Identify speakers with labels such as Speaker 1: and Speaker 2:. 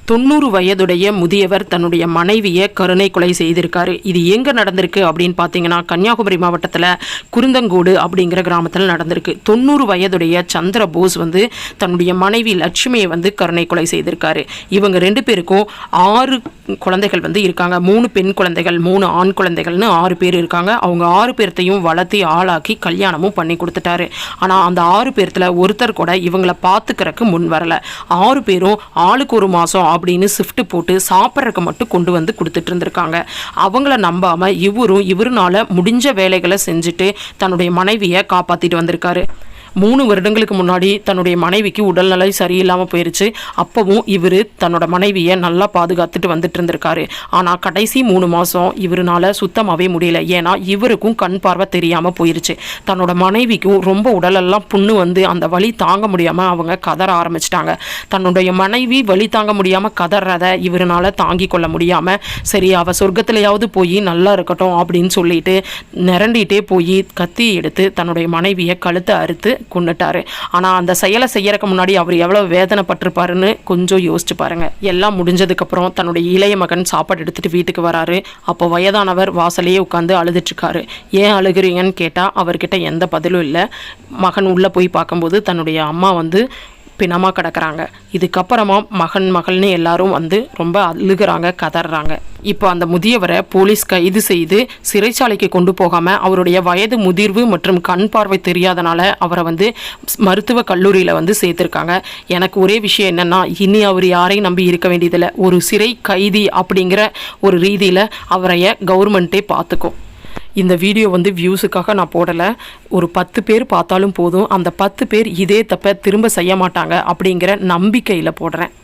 Speaker 1: 90 வயதுடைய முதியவர் தன்னுடைய மனைவியை கருணை கொலை செய்திருக்காரு. இது எங்கே நடந்திருக்கு அப்படின்னு பார்த்தீங்கன்னா, கன்னியாகுமரி மாவட்டத்தில் குருந்தங்கோடு அப்படிங்கிற கிராமத்தில் நடந்திருக்கு. 90 வயதுடைய சந்திரபோஸ் தன்னுடைய மனைவி லட்சுமியை கருணை கொலை செய்திருக்காரு. இவங்க 2 பேருக்கும் 6 குழந்தைகள் இருக்காங்க. 3 பெண் குழந்தைகள், 3 ஆண் குழந்தைகள்னு 6 பேர் இருக்காங்க. அவங்க 6 பேர்த்தையும் வளர்த்தி ஆளாக்கி கல்யாணமும் பண்ணி கொடுத்துட்டாரு. ஆனால் அந்த 6 பேர்த்தில் ஒருத்தர் கூட இவங்களை பார்த்துக்கிறதுக்கு முன் வரல. 6 பேரும் ஆளுக்கு ஒரு மாதம் அப்படின்னு ஷிஃப்ட் போட்டு சாப்பிட்றதுக்கு மட்டும் கொண்டு கொடுத்துட்டு இருந்திருக்காங்க. அவங்கள நம்பாம இவருனால முடிஞ்ச வேலைகளை செஞ்சுட்டு தன்னுடைய மனைவியை காப்பாத்திட்டு வந்திருக்காரு. 3 வருடங்களுக்கு முன்னாடி தன்னுடைய மனைவிக்கு உடல்நிலை சரியில்லாமல் போயிருச்சு. அப்பவும் இவர் தன்னோட மனைவியை நல்லா பாதுகாத்துட்டு வந்துட்டு இருந்திருக்காரு. ஆனால் கடைசி 3 மாதம் இவருனால சுத்தமாகவே முடியல. ஏன்னா இவருக்கும் கண் பார்வை தெரியாமல் போயிருச்சு. தன்னோட மனைவிக்கும் ரொம்ப உடலெல்லாம் புண்ணு அந்த வலி தாங்க முடியாமல் அவங்க கதற ஆரம்பிச்சிட்டாங்க. தன்னுடைய மனைவி வலி தாங்க முடியாமல் கதறதை இவருனால தாங்கி கொள்ள முடியாமல், சரி அவள் சொர்க்கத்திலேயாவது போய் நல்லா இருக்கட்டும் அப்படின்னு சொல்லிட்டு நிரண்டிகிட்டே போய் கத்தி எடுத்து தன்னுடைய மனைவியை கழுத்தை அறுத்து கொண்டுட்டாரு. ஆனால் அந்த செயலை செய்யறதுக்கு முன்னாடி அவர் எவ்வளவு வேதனைப்பட்டிருப்பாருன்னு கொஞ்சம் யோசிச்சு பாருங்க. எல்லாம் முடிஞ்சதுக்கப்புறம் தன்னுடைய இளைய மகன் சாப்பாடு எடுத்துட்டு வீட்டுக்கு வராரு. அப்போ வயதானவர் வாசலையே உட்காந்து அழுதுட்டு இருக்காரு. ஏன் அழுகிறீங்கன்னு கேட்டால் அவர்கிட்ட எந்த பதிலும் இல்லை. மகன் உள்ளே போய் பார்க்கும்போது தன்னுடைய அம்மா பிணமாக கிடக்கிறாங்க. இதுக்கப்புறமா மகள்னு எல்லாரும் ரொம்ப அழுகிறாங்க, கதறாங்க. இப்போ அந்த முதியவரை போலீஸ் கைது செய்து சிறைச்சாலைக்கு கொண்டு போகாமல் அவருடைய வயது முதிர்வு மற்றும் கண் பார்வை தெரியாதனால அவரை மருத்துவ கல்லூரியில் சேர்த்துருக்காங்க. எனக்கு ஒரே விஷயம் என்னென்னா, இனி அவர் யாரையும் நம்பி இருக்க வேண்டியதில்லை. ஒரு சிறை கைதி அப்படிங்கிற ஒரு ரீதியில் அவரைய கவர்மெண்ட்டே பார்த்துக்கும். இந்த வீடியோ வியூஸுக்காக நான் போடலை. ஒரு 10 பேர் பார்த்தாலும் போதும், அந்த 10 பேர் இதே தப்பை திரும்ப செய்ய மாட்டாங்க அப்படிங்கிற நம்பிக்கையில் போடுறேன்.